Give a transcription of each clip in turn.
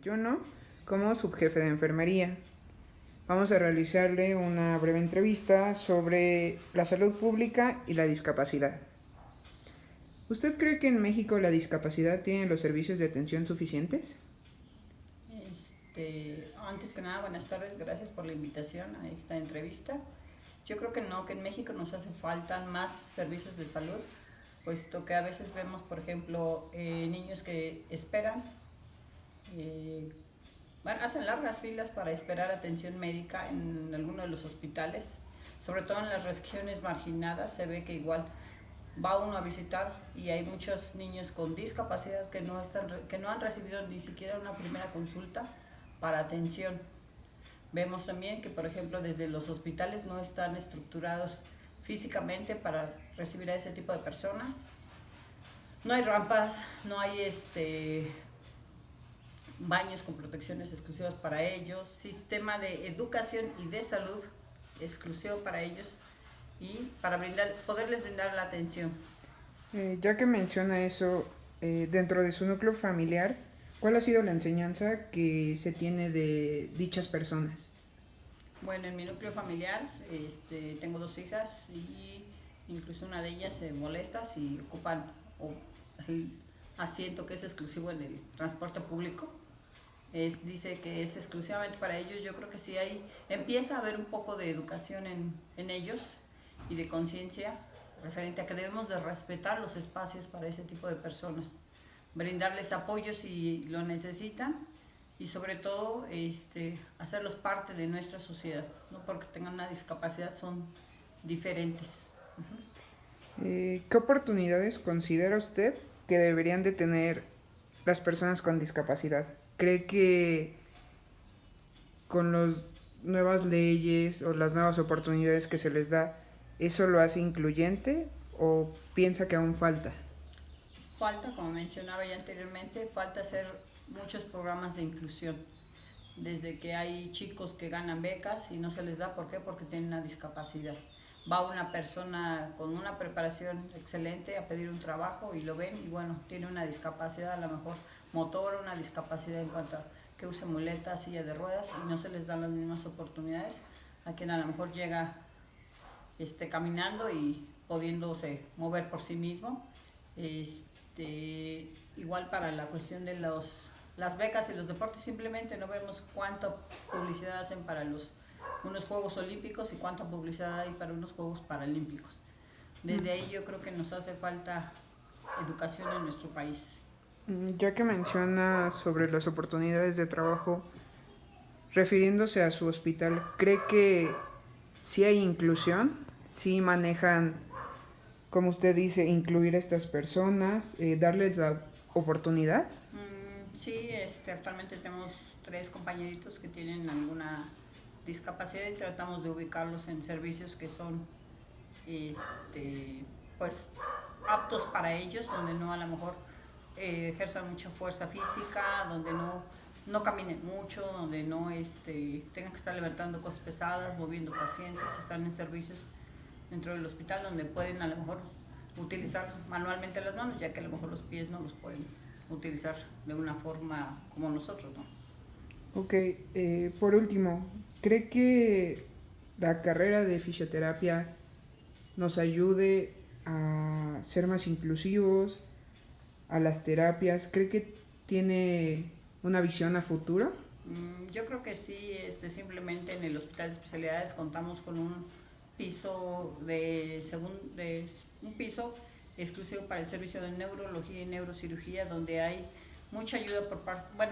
2021 como subjefe de enfermería. Vamos a realizarle una breve entrevista sobre la salud pública y la discapacidad. ¿Usted cree que en México la discapacidad tiene los servicios de atención suficientes? Antes que nada, buenas tardes, gracias por la invitación a esta entrevista. Yo creo que no, que en México nos hace falta más servicios de salud, puesto que a veces vemos, por ejemplo, niños que esperan, hacen largas filas para esperar atención médica en alguno de los hospitales, sobre todo en las regiones marginadas. Se ve que igual va uno a visitar y hay muchos niños con discapacidad que no han recibido ni siquiera una primera consulta para atención. Vemos también que, por ejemplo, desde los hospitales no están estructurados físicamente para recibir a ese tipo de personas. No hay rampas, no hay baños con protecciones exclusivas para ellos, sistema de educación y de salud exclusivo para ellos y para poderles brindar la atención. Ya que menciona eso, dentro de su núcleo familiar, ¿cuál ha sido la enseñanza que se tiene de dichas personas? Bueno, en mi núcleo familiar tengo 2 hijas y incluso una de ellas se molesta si ocupan el asiento que es exclusivo en el transporte público. Dice que es exclusivamente para ellos. Yo creo que sí empieza a haber un poco de educación en ellos y de conciencia referente a que debemos de respetar los espacios para ese tipo de personas, brindarles apoyo si lo necesitan y sobre todo hacerlos parte de nuestra sociedad. No porque tengan una discapacidad son diferentes. ¿Qué oportunidades considera usted que deberían de tener las personas con discapacidad? ¿Cree que con las nuevas leyes o las nuevas oportunidades que se les da, eso lo hace incluyente o piensa que aún falta? Falta, como mencionaba ya anteriormente, falta hacer muchos programas de inclusión. Desde que hay chicos que ganan becas y no se les da, ¿por qué? Porque tienen una discapacidad. Va una persona con una preparación excelente a pedir un trabajo y lo ven y bueno, tiene una discapacidad a lo mejor motor, una discapacidad en cuanto a que use muletas, silla de ruedas y no se les dan las mismas oportunidades a quien a lo mejor llega caminando y pudiéndose mover por sí mismo. Igual para la cuestión de las becas y los deportes, simplemente no vemos cuánta publicidad hacen para unos Juegos Olímpicos y cuánta publicidad hay para unos Juegos Paralímpicos. Desde ahí yo creo que nos hace falta educación en nuestro país. Ya que menciona sobre las oportunidades de trabajo, refiriéndose a su hospital, ¿cree que sí hay inclusión? ¿Sí manejan, como usted dice, incluir a estas personas, darles la oportunidad? Sí, actualmente tenemos 3 compañeritos que tienen alguna discapacidad y tratamos de ubicarlos en servicios que son pues aptos para ellos, donde no a lo mejor ejerzan mucha fuerza física, donde no caminen mucho, donde no tengan que estar levantando cosas pesadas, moviendo pacientes. Están en servicios dentro del hospital donde pueden a lo mejor utilizar manualmente las manos, ya que a lo mejor los pies no los pueden utilizar de una forma como nosotros, ¿no? Ok, por último, ¿cree que la carrera de fisioterapia nos ayude a ser más inclusivos, a las terapias? ¿Cree que tiene una visión a futuro? Yo creo que sí, simplemente en el Hospital de Especialidades contamos con un piso un piso exclusivo para el servicio de neurología y neurocirugía, donde hay mucha ayuda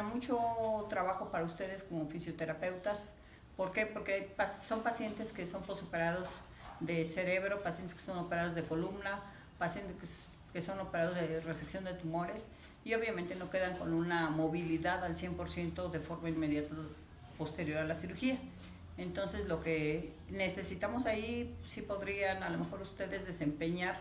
mucho trabajo para ustedes como fisioterapeutas. ¿Por qué? Porque son pacientes que son posoperados de cerebro, pacientes que son operados de columna, pacientes que son operados de resección de tumores y obviamente no quedan con una movilidad al 100% de forma inmediata posterior a la cirugía. Entonces lo que necesitamos ahí, sí podrían a lo mejor ustedes desempeñar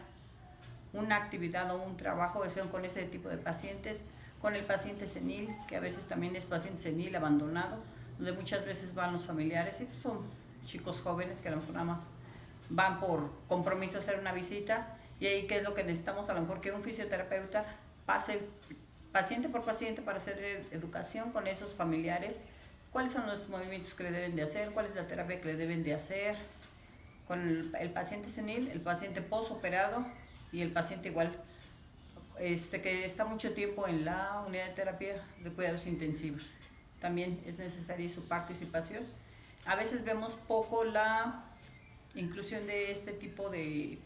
una actividad o un trabajo con ese tipo de pacientes, con el paciente senil, que a veces también es paciente senil abandonado, donde muchas veces van los familiares y pues son chicos jóvenes que a lo mejor nada más van por compromiso a hacer una visita y ahí qué es lo que necesitamos, a lo mejor que un fisioterapeuta pase paciente por paciente para hacer educación con esos familiares, cuáles son los movimientos que le deben de hacer, cuál es la terapia que le deben de hacer, con el paciente senil, el paciente posoperado y el paciente igual, que está mucho tiempo en la unidad de terapia de cuidados intensivos. También es necesaria su participación. A veces vemos poco la inclusión de este tipo de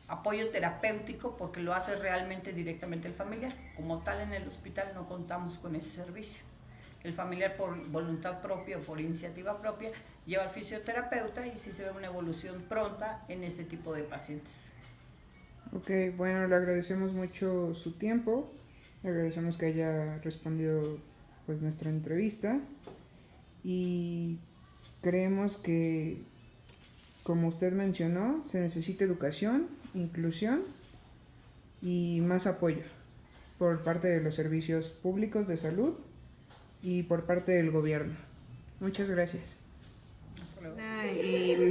apoyo terapéutico porque lo hace realmente directamente el familiar. Como tal, en el hospital no contamos con ese servicio. El familiar, por voluntad propia o por iniciativa propia, lleva al fisioterapeuta y sí se ve una evolución pronta en ese tipo de pacientes. Ok, bueno, le agradecemos mucho su tiempo, le agradecemos que haya respondido pues nuestra entrevista y creemos que, como usted mencionó, se necesita educación, inclusión y más apoyo por parte de los servicios públicos de salud y por parte del gobierno. Muchas gracias. El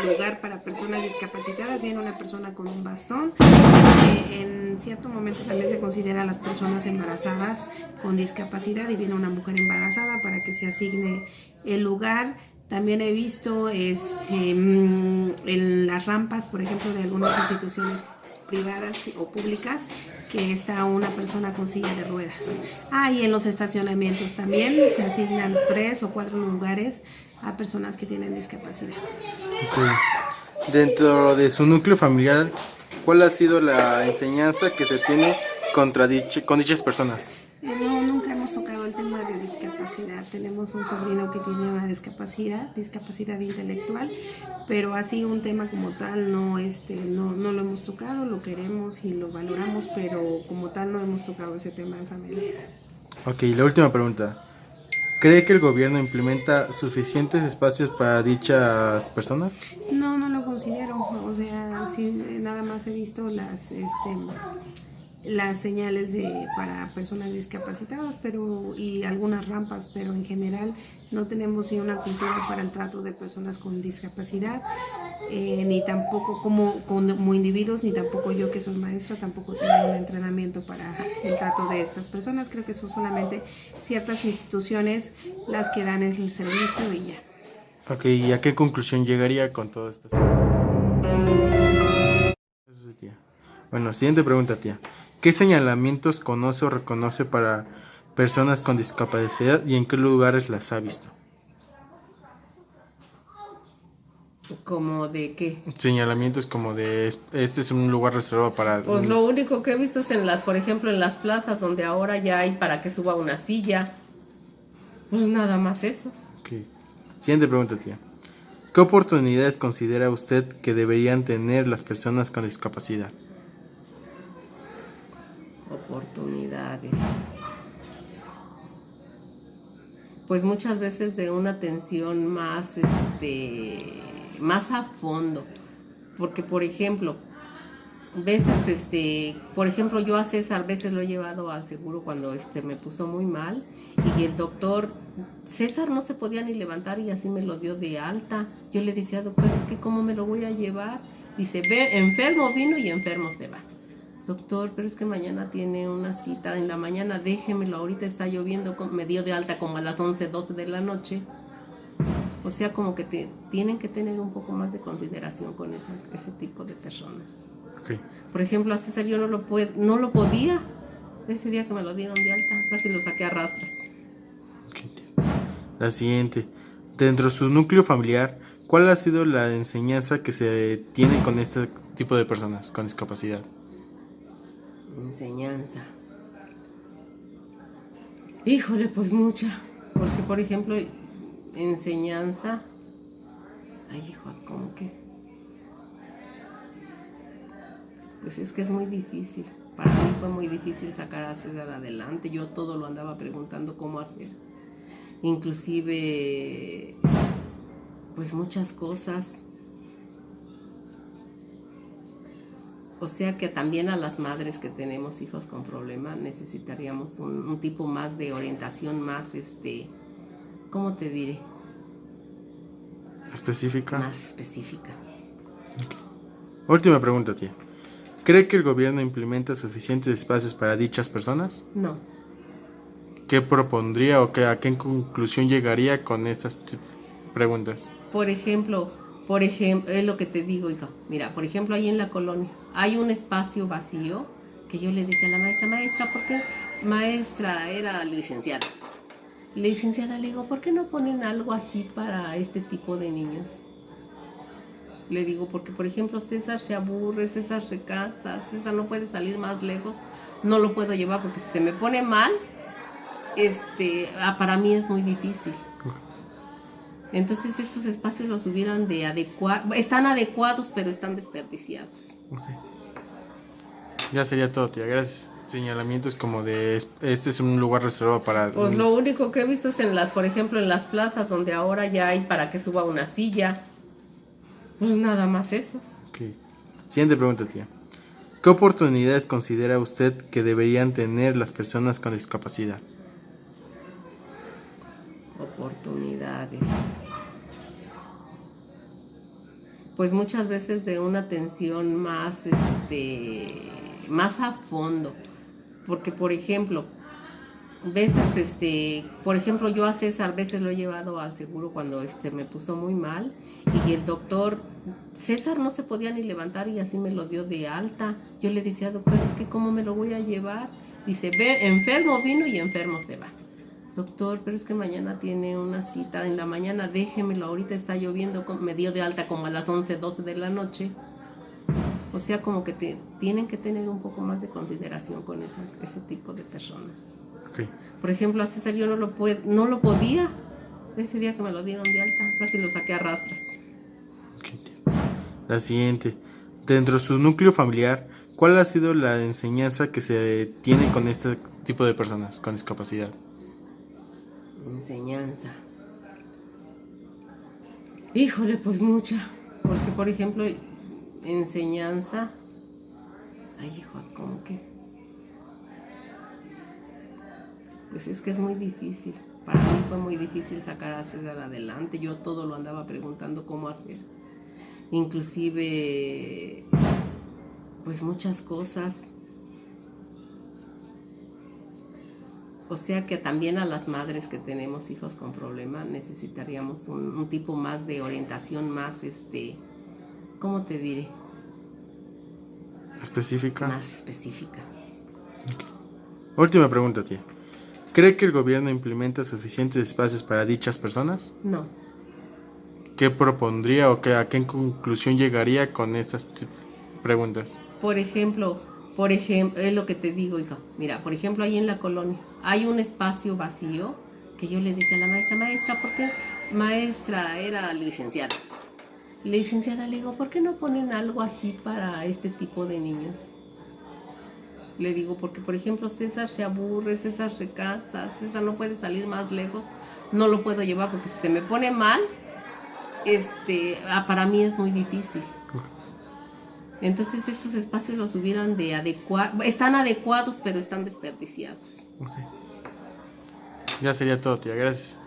lugar para personas discapacitadas, viene una persona con un bastón. En cierto momento también se considera a las personas embarazadas con discapacidad y viene una mujer embarazada para que se asigne el lugar. También he visto en las rampas, por ejemplo, de algunas instituciones privadas o públicas, que está una persona con silla de ruedas. Y en los estacionamientos también se asignan 3 o 4 lugares a personas que tienen discapacidad. Okay. Dentro de su núcleo familiar, ¿cuál ha sido la enseñanza que se tiene con dichas personas? No, nunca hemos tocado el tema de discapacidad. Tenemos un sobrino que tiene una discapacidad intelectual, pero así un tema como tal no lo hemos tocado, lo queremos y lo valoramos, pero como tal no hemos tocado ese tema en familia. Ok, la última pregunta. ¿Cree que el gobierno implementa suficientes espacios para dichas personas? No, no lo considero. O sea, sí, nada más he visto las señales para personas discapacitadas, y algunas rampas, pero en general no tenemos ni una cultura para el trato de personas con discapacidad, ni tampoco como individuos, ni tampoco yo, que soy maestra, tampoco tengo un entrenamiento para el trato de estas personas. Creo que son solamente ciertas instituciones las que dan el servicio y ya. Ok, ¿y a qué conclusión llegaría con todo esto? Bueno, siguiente pregunta, tía. ¿Qué señalamientos conoce o reconoce para personas con discapacidad y en qué lugares las ha visto? ¿Como de qué? Señalamientos como de este es un lugar reservado para... Pues lo único que he visto es por ejemplo, en las plazas donde ahora ya hay para que suba una silla. Pues nada más esos. Okay. Siguiente pregunta, tía. ¿Qué oportunidades considera usted que deberían tener las personas con discapacidad? Oportunidades. Pues muchas veces de una atención más a fondo, porque por ejemplo por ejemplo yo a César veces lo he llevado al seguro cuando me puso muy mal y el doctor César no se podía ni levantar y así me lo dio de alta. Yo le decía, doctor, es que cómo me lo voy a llevar. Dice, ve, enfermo vino y enfermo se va. Doctor, pero es que mañana tiene una cita en la mañana, déjemelo, ahorita está lloviendo. Me dio de alta como a las 11, 12 de la noche. O sea, como que tienen que tener un poco más de consideración con ese tipo de personas. Okay. Por ejemplo, a César yo no lo podía. Ese día que me lo dieron de alta, casi lo saqué a rastras. Okay. La siguiente. Dentro de su núcleo familiar, ¿cuál ha sido la enseñanza que se tiene con este tipo de personas con discapacidad? Enseñanza. Híjole, pues mucha. Porque, por ejemplo, enseñanza. Ay, hijo, ¿cómo que? Pues es que es muy difícil. Para mí fue muy difícil sacar a César adelante. Yo todo lo andaba preguntando cómo hacer. Inclusive, pues muchas cosas. O sea que también a las madres que tenemos hijos con problemas necesitaríamos un tipo más de orientación, más ¿cómo te diré? ¿Específica? Más específica. Okay. Última pregunta, tía. ¿Cree que el gobierno implementa suficientes espacios para dichas personas? No. ¿Qué propondría o a qué conclusión llegaría con estas preguntas? Por ejemplo, es lo que te digo, hija. Mira, por ejemplo, ahí en la colonia hay un espacio vacío que yo le decía a la maestra, ¿por qué? Maestra era licenciada. Licenciada, le digo, ¿por qué no ponen algo así para este tipo de niños? Le digo, porque por ejemplo César se aburre, César se cansa, César no puede salir más lejos, no lo puedo llevar porque si se me pone mal, para mí es muy difícil. Entonces estos espacios los hubieran de adecuar, están adecuados pero están desperdiciados. Okay. Ya sería todo, tía. Gracias. Señalamientos como de este es un lugar reservado para... Pues lo único que he visto es por ejemplo, en las plazas donde ahora ya hay para que suba una silla. Pues nada más esos. Okay. Siguiente pregunta, tía. ¿Qué oportunidades considera usted que deberían tener las personas con discapacidad? Oportunidades. Pues muchas veces de una atención más, más a fondo. Porque, por ejemplo, por ejemplo, yo a César veces lo he llevado al seguro cuando me puso muy mal y el doctor, César no se podía ni levantar y así me lo dio de alta. Yo le decía, doctor, es que ¿cómo me lo voy a llevar? Dice, ve, enfermo vino y enfermo se va. Doctor, pero es que mañana tiene una cita en la mañana, déjemelo, ahorita está lloviendo, me dio de alta como a las 11, 12 de la noche. O sea, como que tienen que tener un poco más de consideración con ese tipo de personas. Okay. Por ejemplo, a César yo no lo podía. Ese día que me lo dieron de alta, casi lo saqué a rastras. Okay. La siguiente. Dentro de su núcleo familiar, ¿cuál ha sido la enseñanza que se tiene con este tipo de personas con discapacidad? Enseñanza. Híjole, pues mucha. Porque, por ejemplo, enseñanza. Ay, hijo, ¿cómo que? Pues es que es muy difícil. Para mí fue muy difícil sacar a César adelante. Yo todo lo andaba preguntando cómo hacer. Inclusive, pues muchas cosas. O sea que también a las madres que tenemos hijos con problemas necesitaríamos un tipo más de orientación, más, ¿cómo te diré? ¿Específica? Más específica. Okay. Última pregunta, tía. ¿Cree que el gobierno implementa suficientes espacios para dichas personas? No. ¿Qué propondría o a qué conclusión llegaría con estas preguntas? Por ejemplo, es lo que te digo, hija. Mira, por ejemplo, ahí en la colonia hay un espacio vacío que yo le decía a la maestra, ¿por qué? Maestra era licenciada. Licenciada, le digo, ¿por qué no ponen algo así para este tipo de niños? Le digo, porque por ejemplo César se aburre, César se cansa, César no puede salir más lejos, no lo puedo llevar porque si se me pone mal, para mí es muy difícil. Entonces estos espacios los hubieran de adecuar, están adecuados pero están desperdiciados. Okay. Ya sería todo, tía. Gracias.